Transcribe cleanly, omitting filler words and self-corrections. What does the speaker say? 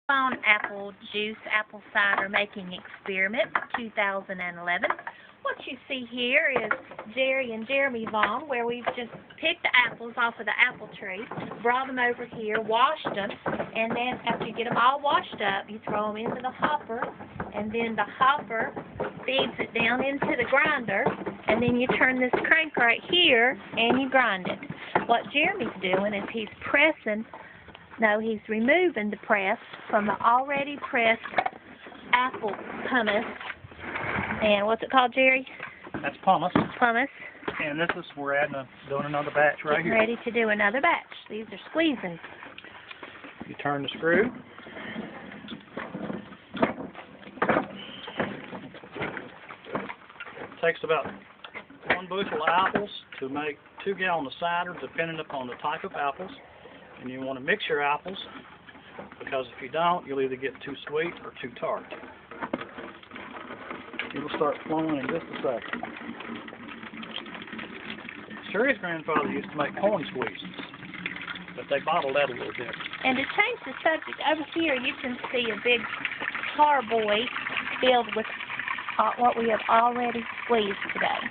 On apple juice, apple cider making experiment 2011. What you see here is Jerry and Jeremy Vaughn, where we've just picked the apples off of the apple tree, brought them over here, washed them, and then after you get them all washed up, you throw them into the hopper, and then the hopper feeds it down into the grinder, and then you turn this crank right here, and you grind it. What Jeremy's doing is he's removing the press from the already pressed apple pumice. And what's it called, Jerry? That's pumice. Pumice. And this is, we're doing another batch right here. Ready to do another batch. These are squeezing. You turn the screw. It takes about 1 bushel of apples to make 2 gallons of cider, depending upon the type of apples. And you want to mix your apples, because if you don't, you'll either get too sweet or too tart. It'll start flowing in just a second. Sherry's grandfather used to make corn squeezes, but they bottled that a little bit. And to change the subject, over here you can see a big carboy filled with what we have already squeezed today.